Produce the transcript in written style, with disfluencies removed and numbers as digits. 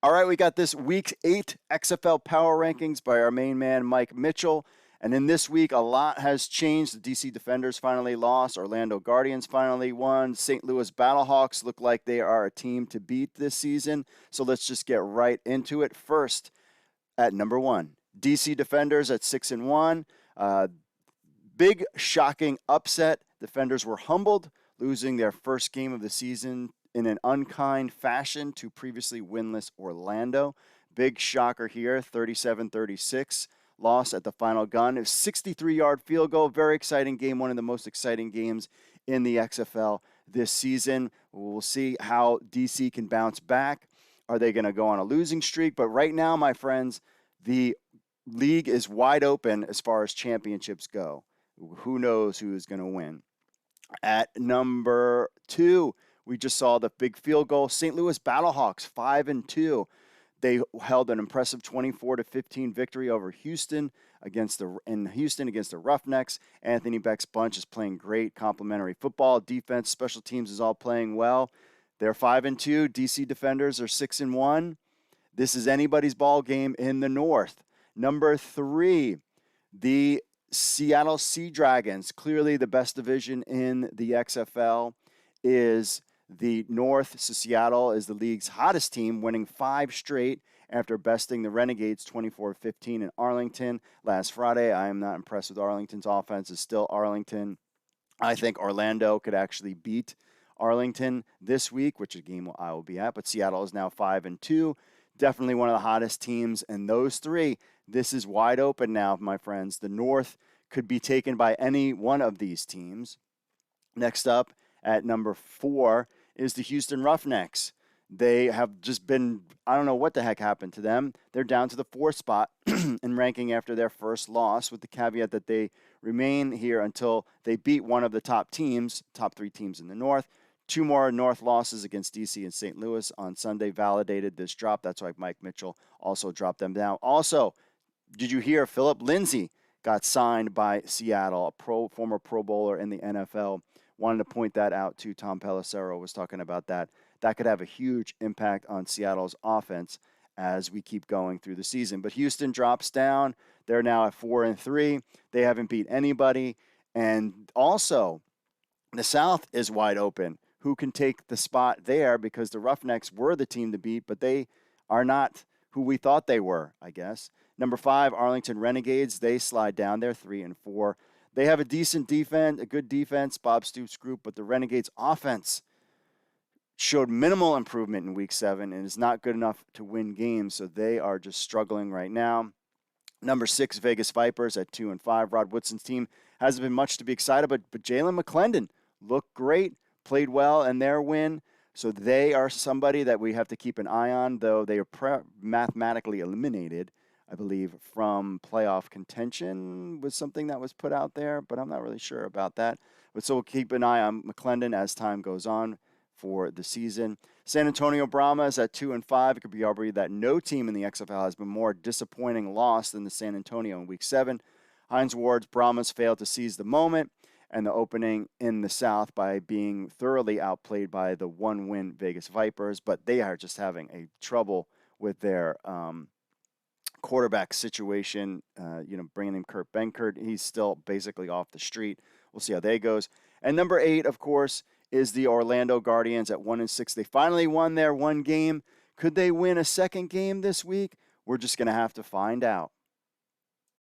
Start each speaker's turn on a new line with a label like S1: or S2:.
S1: All right, we got this week 8 XFL Power Rankings by our main man, Mike Mitchell. And in this week, a lot has changed. The DC Defenders finally lost. Orlando Guardians finally won. St. Louis Battlehawks look like they are a team to beat this season. So let's just get right into it. First, at number 1, DC Defenders at 6-1. Big shocking upset. Defenders were humbled, losing their first game of the season in an unkind fashion to previously winless Orlando. Big shocker here, 37-36. Loss at the final gun. A 63-yard field goal. Very exciting game. One of the most exciting games in the XFL this season. We'll see how DC can bounce back. Are they going to go on a losing streak? But right now, my friends, the league is wide open as far as championships go. Who knows who is going to win? At number 2, we just saw the big field goal. St. Louis Battlehawks, 5-2. They held an impressive 24-15 victory over Houston against the Roughnecks. Anthony Beck's bunch is playing great complementary football. Defense, special teams is all playing well. They're 5-2. DC Defenders are 6-1. This is anybody's ball game in the North. Number 3, the Seattle Sea Dragons, clearly the best division in the XFL, is the North. So Seattle is the league's hottest team, winning 5 straight after besting the Renegades 24-15 in Arlington last Friday. I am not impressed with Arlington's offense. It's still Arlington. I think Orlando could actually beat Arlington this week, which is a game I will be at. But Seattle is now 5-2. Definitely one of the hottest teams. And those 3, this is wide open now, my friends. The North could be taken by any one of these teams. Next up, at number 4 is the Houston Roughnecks. They have just been, I don't know what the heck happened to them. They're down to the 4th spot in ranking after their first loss, with the caveat that they remain here until they beat one of the top 3 teams in the North. 2 more North losses against DC and St. Louis on Sunday validated this drop. That's why Mike Mitchell also dropped them down. Also, did you hear Philip Lindsay got signed by Seattle, a former Pro Bowler in the NFL? Wanted to point that out too. Tom Pelissero was talking about that. That could have a huge impact on Seattle's offense as we keep going through the season. But Houston drops down. They're now at 4-3. They haven't beat anybody. And also, the South is wide open. Who can take the spot there? Because the Roughnecks were the team to beat, but they are not who we thought they were, I guess. Number 5, Arlington Renegades. They slide down. They're 3-4. They have a decent defense, a good defense, Bob Stoops' group, but the Renegades' offense showed minimal improvement in Week 7 and is not good enough to win games, so they are just struggling right now. Number 6, Vegas Vipers at 2-5. Rod Woodson's team hasn't been much to be excited, but Jalen McClendon looked great, played well in their win, so they are somebody that we have to keep an eye on, though they are mathematically eliminated, I believe, from playoff contention was something that was put out there, but I'm not really sure about that. But so we'll keep an eye on McClendon as time goes on for the season. San Antonio Brahmas at 2-5. It could be argued that no team in the XFL has been more disappointing loss than the San Antonio in Week 7. Hines Ward's Brahmas failed to seize the moment and the opening in the South by being thoroughly outplayed by the 1-win Vegas Vipers, but they are just having a trouble with their quarterback situation, bringing in Kurt Benkert. He's still basically off the street. We'll see how that goes. And number 8, of course, is the Orlando Guardians at 1-6. They finally won their one game. Could they win a second game this week? We're just going to have to find out.